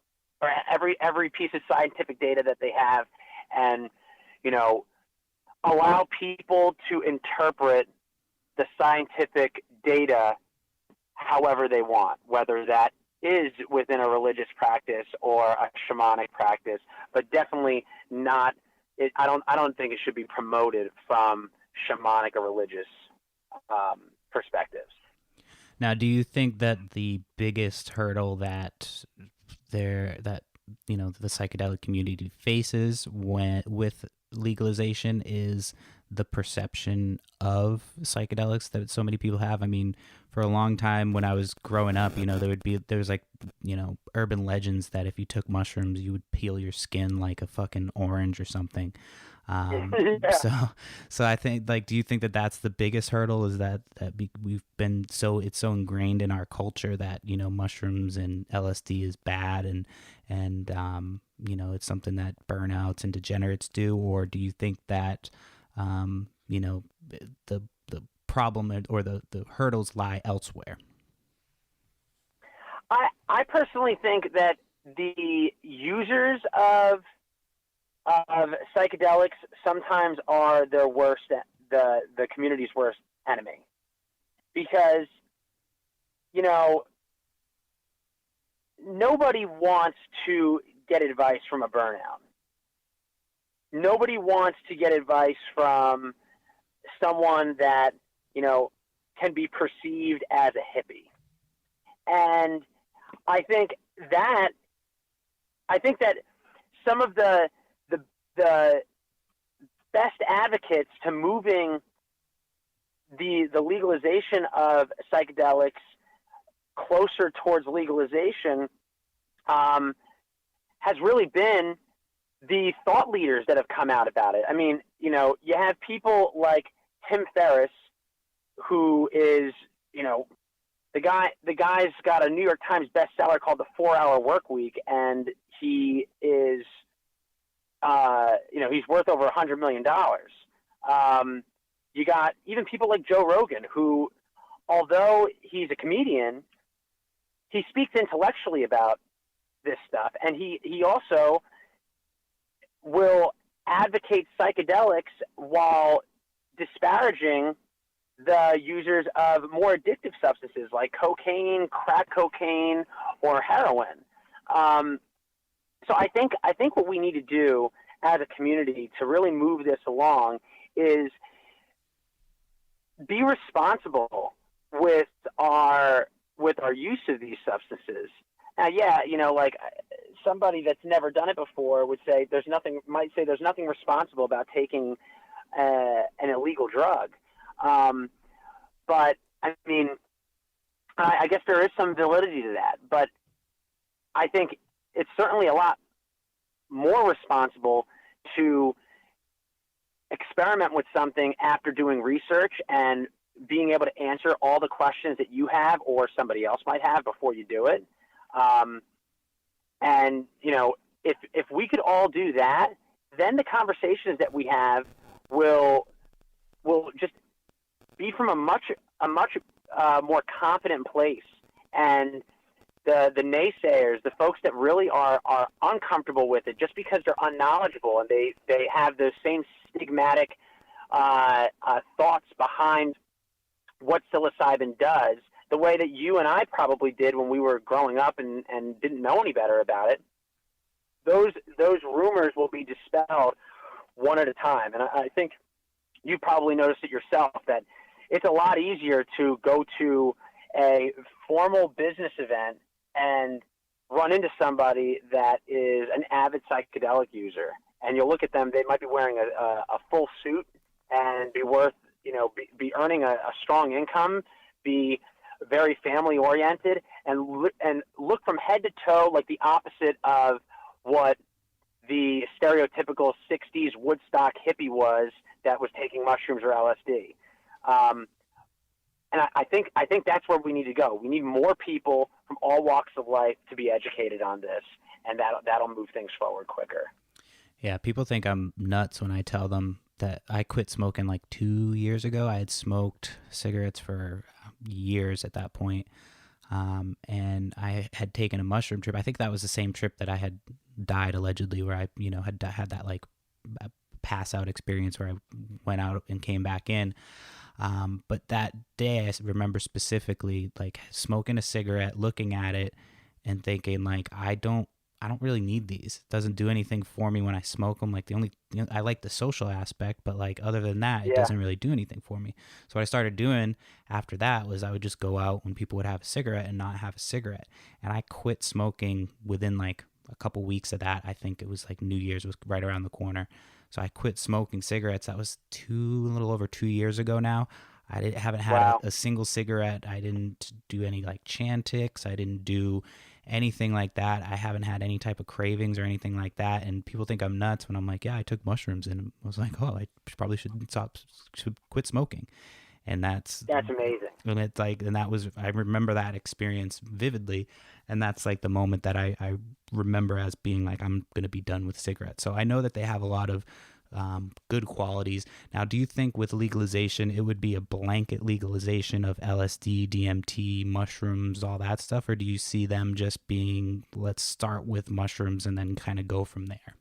every piece of scientific data that they have, and allow people to interpret the scientific data however they want, whether that is within a religious practice or a shamanic practice, but definitely not. I don't think it should be promoted from shamanic or religious perspectives. Now, do you think that the biggest hurdle that the psychedelic community faces with legalization is the perception of psychedelics that so many people have? I mean, for a long time when I was growing up, there was urban legends that if you took mushrooms, you would peel your skin like a fucking orange or something. Yeah. So I think, do you think that that's the biggest hurdle, is that we've been it's so ingrained in our culture that, mushrooms and LSD is bad and it's something that burnouts and degenerates do? Or do you think that, the problem or the hurdles lie elsewhere? I personally think that the users of psychedelics sometimes are their worst, the community's worst enemy, because nobody wants to get advice from a burnout. Nobody wants to get advice from someone that can be perceived as a hippie. And I think that some of the best advocates to moving the legalization of psychedelics closer towards legalization has really been the thought leaders that have come out about it. I mean, you have people like Tim Ferriss, who is, the guy's got a New York Times bestseller called The 4-Hour Workweek, and he is, he's worth over $100 million. You got even people like Joe Rogan, who, although he's a comedian, he speaks intellectually about this stuff, and he also will advocate psychedelics while disparaging the users of more addictive substances like cocaine, crack cocaine, or heroin. So I think what we need to do as a community to really move this along is be responsible with our use of these substances. Now, like somebody that's never done it before might say there's nothing responsible about taking an illegal drug. But I mean, I guess there is some validity to that, but I think it's certainly a lot more responsible to experiment with something after doing research and being able to answer all the questions that you have or somebody else might have before you do it. And if we could all do that, then the conversations that we have will just be from a much more confident place. And the naysayers, the folks that really are uncomfortable with it just because they're unknowledgeable and they have those same stigmatic thoughts behind what psilocybin does, the way that you and I probably did when we were growing up and didn't know any better about it, those rumors will be dispelled one at a time. And I think you probably noticed it yourself that it's a lot easier to go to a formal business event and run into somebody that is an avid psychedelic user. And you'll look at them, they might be wearing a full suit and be worth, be earning a strong income, be very family oriented, and look from head to toe like the opposite of what the stereotypical 60s Woodstock hippie was that was taking mushrooms or LSD. And I think that's where we need to go. We need more people from all walks of life to be educated on this, and that'll move things forward quicker. Yeah, people think I'm nuts when I tell them that I quit smoking like 2 years ago. I had smoked cigarettes for years at that point. And I had taken a mushroom trip. I think that was the same trip that I had died allegedly, where I, had that like pass out experience where I went out and came back in. But that day I remember specifically like smoking a cigarette, looking at it and thinking like, I don't really need these. It doesn't do anything for me when I smoke them. Like the only, I like the social aspect, but like other than that, it doesn't really do anything for me. So what I started doing after that was I would just go out when people would have a cigarette and not have a cigarette. And I quit smoking within like a couple weeks of that. I think it was like New Year's was right around the corner. So I quit smoking cigarettes. That was a little over 2 years ago now. I haven't had a single cigarette. I didn't do any like Chantix. I didn't do anything like that. I haven't had any type of cravings or anything like that. And people think I'm nuts when I'm like, yeah, I took mushrooms, and I was like, oh, I probably should quit smoking. And that's amazing. And it's like, and that was, I remember that experience vividly. And that's like the moment that I remember as being like, I'm going to be done with cigarettes. So I know that they have a lot of good qualities. Now, do you think with legalization, it would be a blanket legalization of LSD, DMT, mushrooms, all that stuff? Or do you see them just being, let's start with mushrooms and then kind of go from there?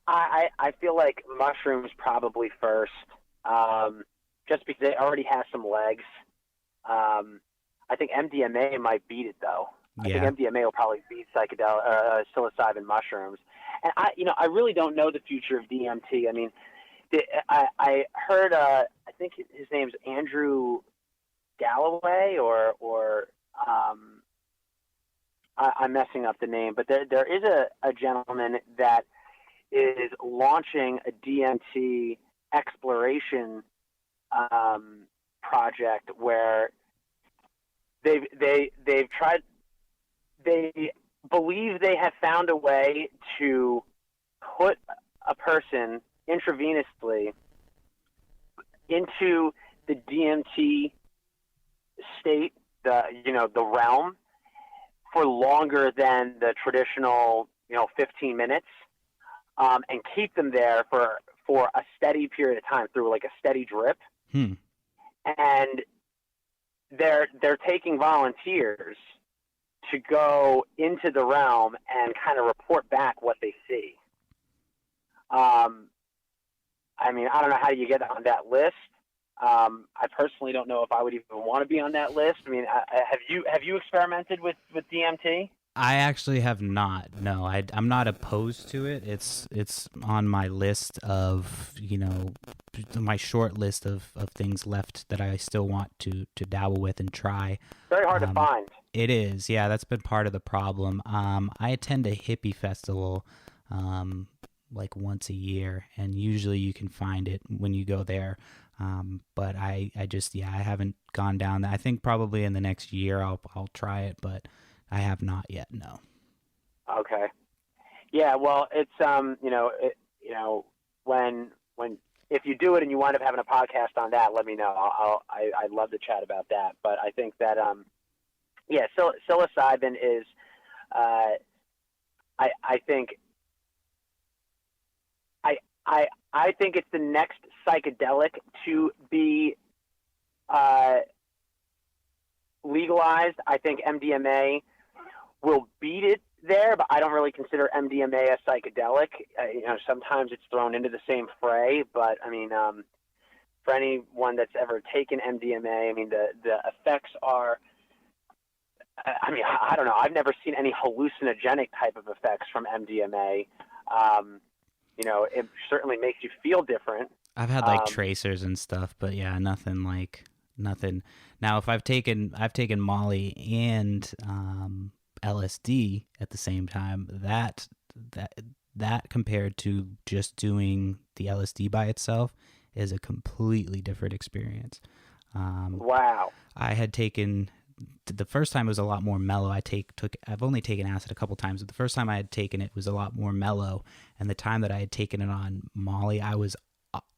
I feel like mushrooms probably first, just because they already have some legs. I think MDMA might beat it, though. Yeah. I think MDMA will probably beat psilocybin mushrooms. And I really don't know the future of DMT. I mean, I heard, I think his name's Andrew Galloway, or I'm messing up the name, but there is a gentleman that is launching a DMT exploration project where they've tried. They believe they have found a way to put a person intravenously into the DMT state, the realm, for longer than the traditional 15 minutes, and keep them there for a steady period of time through like a steady drip. And they're taking volunteers to go into the realm and kind of report back what they see. I mean, I don't know how you get on that list. I personally don't know if I would even want to be on that list. I mean, have you experimented with DMT? I actually have not. No, I'm not opposed to it. It's on my list of, my short list of things left that I still want to dabble with and try. Very hard to find. It is. Yeah, that's been part of the problem. I attend a hippie festival like once a year, and usually you can find it when you go there. But I haven't gone down that. I think probably in the next year I'll try it, but I have not yet. No. Okay. Yeah. Well, it's when if you do it and you wind up having a podcast on that, let me know. I'd love to chat about that. But I think that psilocybin is I think it's the next psychedelic to be legalized. I think MDMA will beat it there, but I don't really consider MDMA a psychedelic. Sometimes it's thrown into the same fray, but I mean, for anyone that's ever taken MDMA, I mean, the effects are, I don't know. I've never seen any hallucinogenic type of effects from MDMA. It certainly makes you feel different. I've had tracers and stuff, but yeah, nothing. Now, if I've taken Molly and LSD at the same time, that compared to just doing the LSD by itself is a completely different experience. Wow. I had taken the first time it was a lot more mellow. I've only taken acid a couple times, but the first time I had taken it was a lot more mellow, and the time that I had taken it on Molly, I was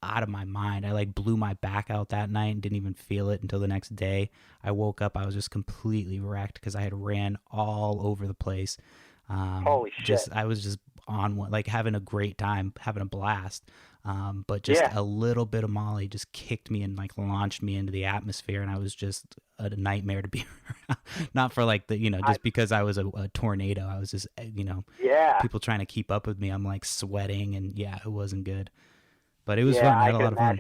out of my mind. I blew my back out that night and didn't even feel it until the next day. I woke up, I was just completely wrecked because I had ran all over the place. Holy shit. I was just on one, having a great time, having a blast. But just a little bit of Molly just kicked me and launched me into the atmosphere, and I was just a nightmare to be around. Not for just because I was a tornado. I was just, people trying to keep up with me. I'm sweating, and it wasn't good. But it was fun. I had a lot of fun.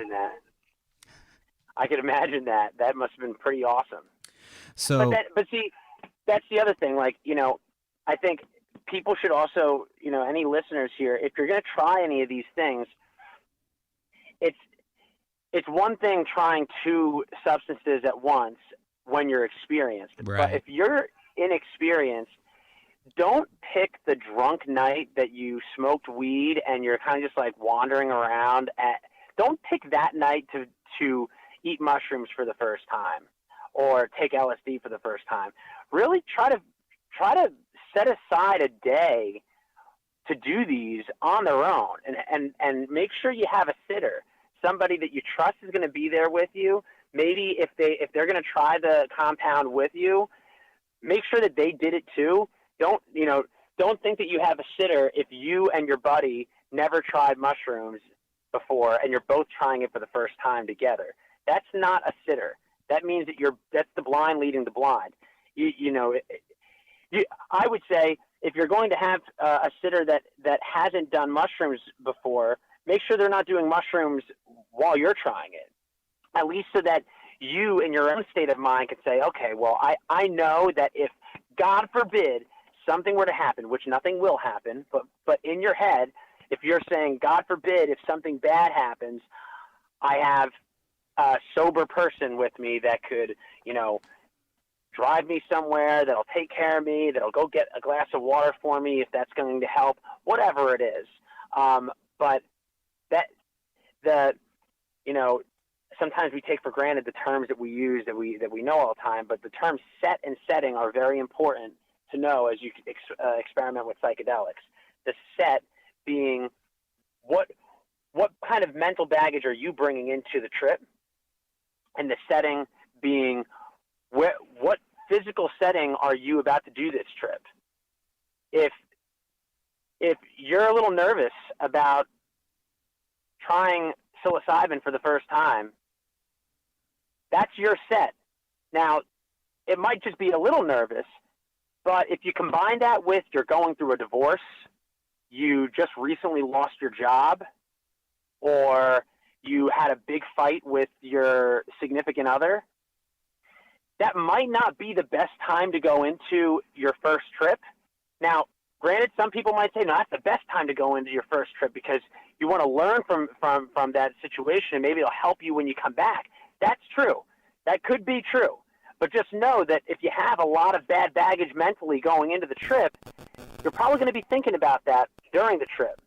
I could imagine that. That must have been pretty awesome. So, but see, that's the other thing. I think people should also, any listeners here, if you're going to try any of these things, it's one thing trying two substances at once when you're experienced. Right. But if you're inexperienced, don't pick the drunk night that you smoked weed and you're kind of just wandering around. Don't pick that night to eat mushrooms for the first time or take LSD for the first time. Really try to set aside a day to do these on their own, and make sure you have a sitter, somebody that you trust is going to be there with you. Maybe if they're going to try the compound with you, make sure that they did it too. Don't think that you have a sitter if you and your buddy never tried mushrooms before and you're both trying it for the first time together. That's not a sitter. That means that that's the blind leading the blind. I would say if you're going to have a sitter that hasn't done mushrooms before, make sure they're not doing mushrooms while you're trying it, at least so that you in your own state of mind can say, okay, well, I know that if, God forbid, something were to happen, which nothing will happen, but in your head, if you're saying, God forbid, if something bad happens, I have a sober person with me that could, drive me somewhere, that'll take care of me, that'll go get a glass of water for me if that's going to help, whatever it is. But sometimes we take for granted the terms that we use that we know all the time, but the terms set and setting are very important to know as you experiment with psychedelics. The set being what kind of mental baggage are you bringing into the trip, and the setting being what physical setting are you about to do this trip. If you're a little nervous about trying psilocybin for the first time, that's your set. Now, it might just be a little nervous, but if you combine that with you're going through a divorce, you just recently lost your job, or you had a big fight with your significant other, that might not be the best time to go into your first trip. Now, granted, some people might say, no, that's the best time to go into your first trip because you want to learn from that situation, and maybe it'll help you when you come back. That's true. That could be true. But just know that if you have a lot of bad baggage mentally going into the trip, you're probably going to be thinking about that during the trip.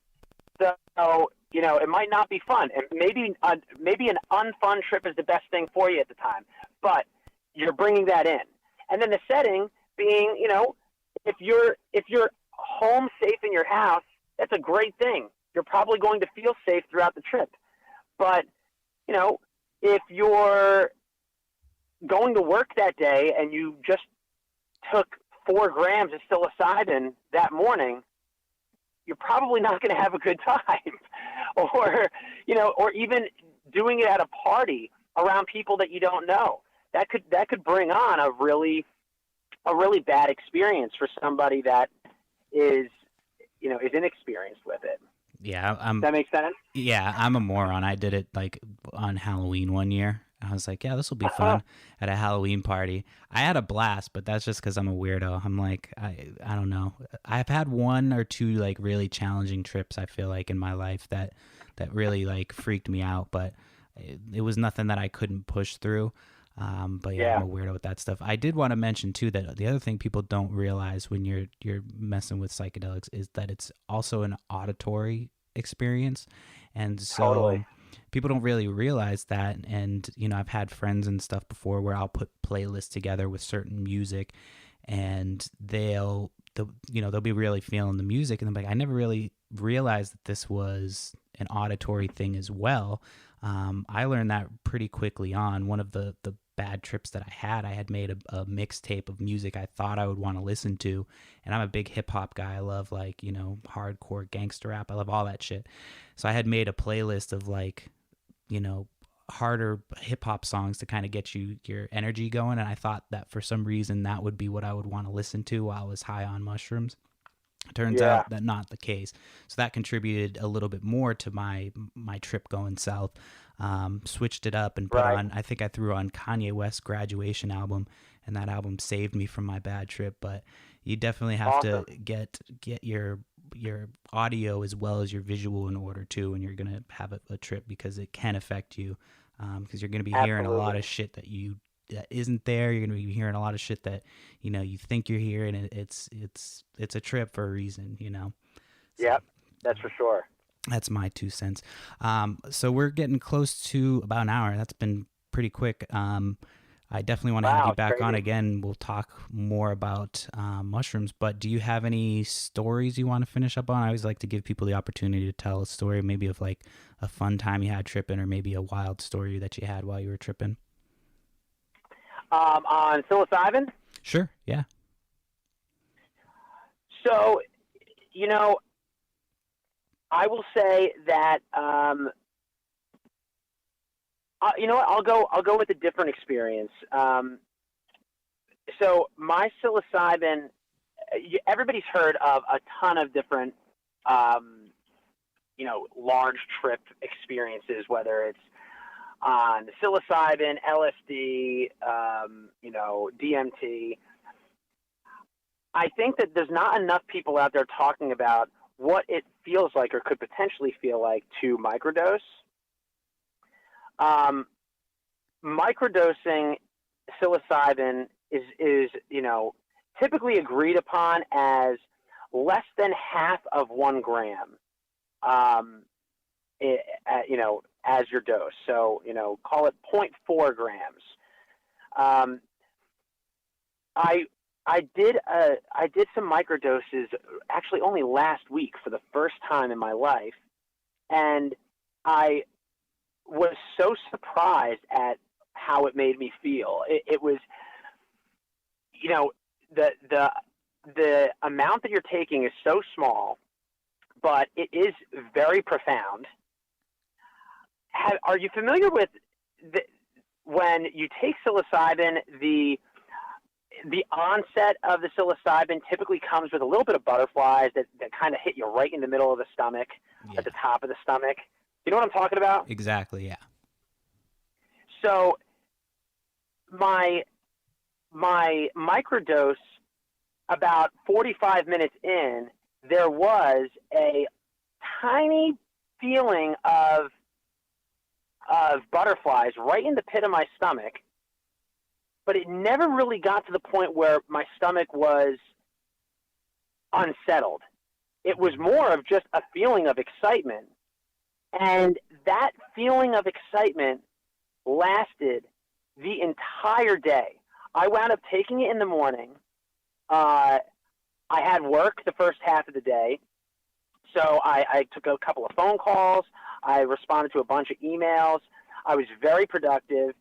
So, it might not be fun. And maybe an unfun trip is the best thing for you at the time. But you're bringing that in. And then the setting being, if you're home safe in your house, that's a great thing. You're probably going to feel safe throughout the trip. But, if you're going to work that day and you just took 4 grams of psilocybin that morning, you're probably not going to have a good time. or even doing it at a party around people that you don't know. That could bring on a really bad experience for somebody that is inexperienced with it. Yeah, Does that make sense? Yeah, I'm a moron. I did it like on Halloween one year. I was like, yeah, this will be fun at a Halloween party. I had a blast, but that's just because I'm a weirdo. I'm like, I don't know. I've had 1 or 2 like really challenging trips, I feel like, in my life that really like freaked me out, but it was nothing that I couldn't push through. But yeah, I'm a weirdo with that stuff. I did want to mention too that the other thing people don't realize when you're messing with psychedelics is that it's also an auditory experience, and so totally. People don't really realize that. And I've had friends and stuff before where I'll put playlists together with certain music, and they'll be really feeling the music, and I'm like, I never really realized that this was an auditory thing as well. I learned that pretty quickly on. One of the bad trips that I had made a mixtape of music I thought I would want to listen to, and I'm a big hip hop guy. I love hardcore gangster rap. I love all that shit. So I had made a playlist of harder hip hop songs to kind of get your energy going, and I thought that for some reason that would be what I would want to listen to while I was high on mushrooms. Turns out that not the case. So that contributed a little bit more to my trip going south. Switched it up and put on, I think I threw on Kanye West's Graduation album, and that album saved me from my bad trip. But you definitely have to get your audio as well as your visual in order too, when you're going to have a trip, because it can affect you, because you're going to be hearing a lot of shit that isn't there. You're going to be hearing a lot of shit that you think you're hearing, and it's a trip for a reason. So, yep, that's for sure. That's my 2 cents. So we're getting close to about an hour. That's been pretty quick. I definitely want to have you back on again. We'll talk more about mushrooms, but do you have any stories you want to finish up on? I always like to give people the opportunity to tell a story, maybe of like a fun time you had tripping, or maybe a wild story that you had while you were tripping. On psilocybin? Sure, yeah. So, I will say that you know what? I'll go with a different experience. So my psilocybin, everybody's heard of a ton of different, you know, large trip experiences, whether it's on psilocybin, LSD, you know, DMT. I think that there's not enough people out there talking about what it feels like or could potentially feel like to microdose. Microdosing psilocybin is you know, typically agreed upon as less than half of 1 gram, you know, as your dose. So, you know, call it 0.4 grams. I did some microdoses actually only last week for the first time in my life, and I was so surprised at how it made me feel. It was, you know, the amount that you're taking is so small, but it is very profound. Are you familiar with when you take psilocybin, the onset of the psilocybin typically comes with a little bit of butterflies that kind of hit you right in the middle of the stomach, at the top of the stomach. You know what I'm talking about? Exactly, yeah. So my microdose, about 45 minutes in, there was a tiny feeling of butterflies right in the pit of my stomach, but it never really got to the point where my stomach was unsettled. It was more of just a feeling of excitement. And that feeling of excitement lasted the entire day. I wound up taking it in the morning. I had work the first half of the day, so I took a couple of phone calls. I responded to a bunch of emails. I was very productive.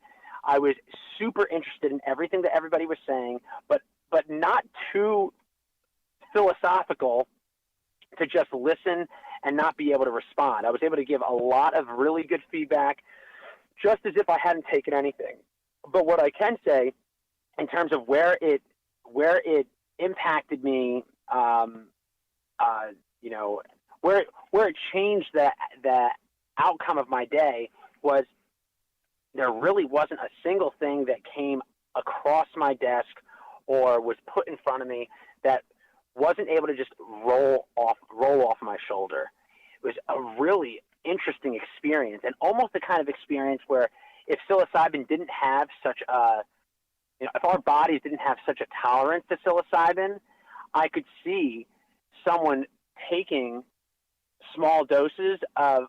I was super interested in everything that everybody was saying, but not too philosophical to just listen and not be able to respond. I was able to give a lot of really good feedback, just as if I hadn't taken anything. But what I can say, in terms of where it impacted me, you know, where it changed the outcome of my day, was there really wasn't a single thing that came across my desk or was put in front of me that wasn't able to just roll off my shoulder. It was a really interesting experience, and almost the kind of experience where if psilocybin didn't have such a, you know, if our bodies didn't have such a tolerance to psilocybin, I could see someone taking small doses of,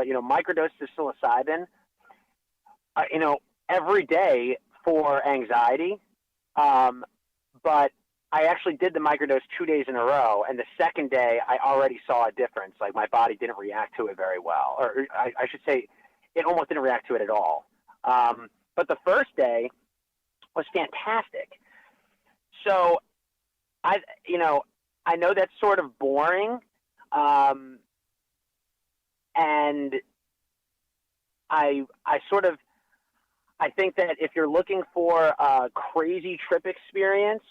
you know, microdoses of psilocybin, you know, every day for anxiety. But I actually did the microdose 2 days in a row, and the second day I already saw a difference. Like, my body didn't react to it very well, or I should say it almost didn't react to it at all. But the first day was fantastic. So I know that's sort of boring, and I think that if you're looking for a crazy trip experience,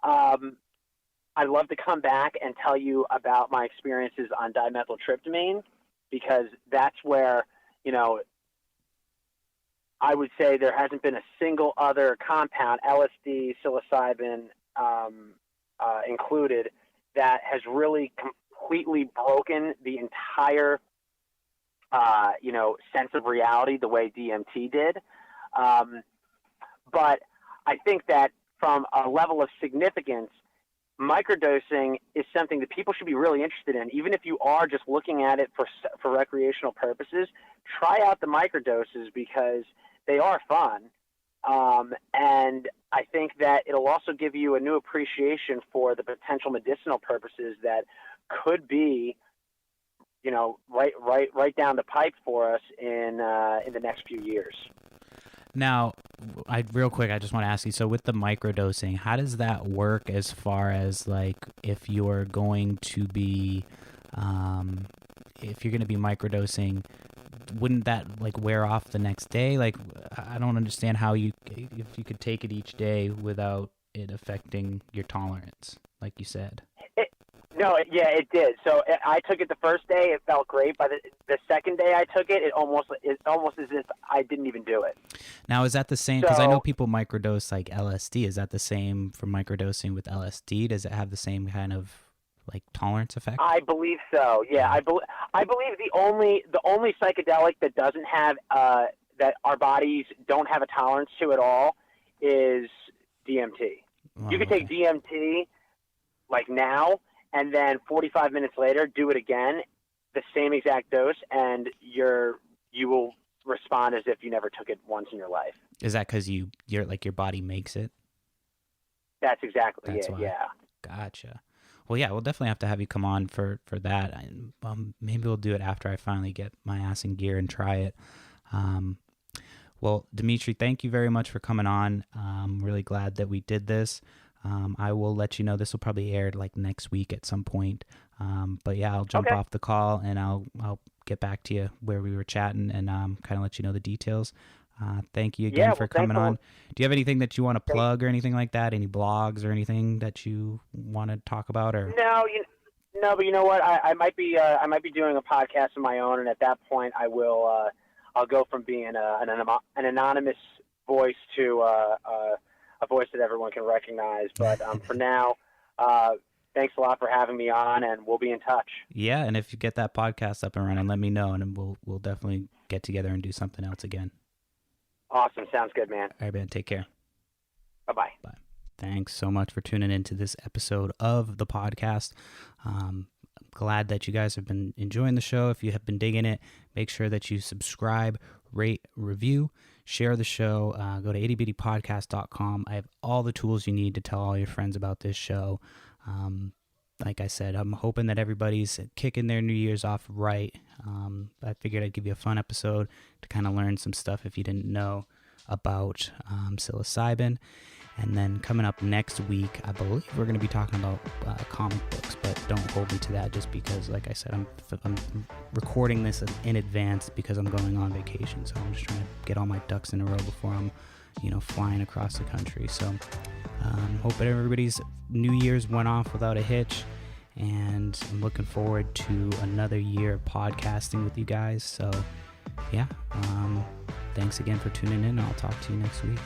I'd love to come back and tell you about my experiences on dimethyltryptamine, because that's where, you know, I would say there hasn't been a single other compound, LSD, psilocybin included, that has really completely broken the entire, you know, sense of reality the way DMT did. But I think that from a level of significance, microdosing is something that people should be really interested in. Even if you are just looking at it for recreational purposes, try out the microdoses, because they are fun. And I think that it'll also give you a new appreciation for the potential medicinal purposes that could be, you know, right down the pipe for us in the next few years. Now, real quick, I just want to ask you, so with the microdosing, how does that work as far as, like, if you're going to be, if you're going to be microdosing, wouldn't that like wear off the next day? Like, I don't understand how if you could take it each day without it affecting your tolerance, like you said. It did. So I took it the first day. It felt great. By the second day I took it, it's almost as if I didn't even do it. Now, is that the same? Because I know people microdose like LSD. Is that the same for microdosing with LSD? Does it have the same kind of like tolerance effect? I believe so. Yeah, I believe the only psychedelic that doesn't have that our bodies don't have a tolerance to at all is DMT. You could take DMT like now, and then 45 minutes later, do it again, the same exact dose, and you will respond as if you never took it once in your life. Is that because your body makes it? That's exactly it. Why. Yeah. Gotcha. Well, yeah, we'll definitely have to have you come on for that. Maybe we'll do it after I finally get my ass in gear and try it. Well, Dmitri, thank you very much for coming on. I'm really glad that we did this. I will let you know this will probably air like next week at some point. But yeah, I'll jump off the call and I'll get back to you where we were chatting and kind of let you know the details. Thank you again for coming on. Do you have anything that you want to plug or anything like that? Any blogs or anything that you want to talk about? Or no, but you know what? I might be doing a podcast of my own, and at that point, I'll go from being an anonymous voice to a voice that everyone can recognize. But for now, thanks a lot for having me on, and we'll be in touch. Yeah, and if you get that podcast up and running, let me know, and we'll definitely get together and do something else again. Awesome. Sounds good, man. All right, man. Take care. Bye-bye. Bye. Thanks so much for tuning into this episode of the podcast. I'm glad that you guys have been enjoying the show. If you have been digging it, make sure that you subscribe, rate, review, share the show. Go to ittybittypodcast.com. I have all the tools you need to tell all your friends about this show. Like I said, I'm hoping that everybody's kicking their New Year's off right. I figured I'd give you a fun episode to kind of learn some stuff if you didn't know about psilocybin. And then coming up next week, I believe we're going to be talking about comic books, but don't hold me to that just because, like I said, I'm recording this in advance because I'm going on vacation. So I'm just trying to get all my ducks in a row before I'm, flying across the country. So hope that everybody's New Year's went off without a hitch. And I'm looking forward to another year of podcasting with you guys. So, yeah, thanks again for tuning in. I'll talk to you next week.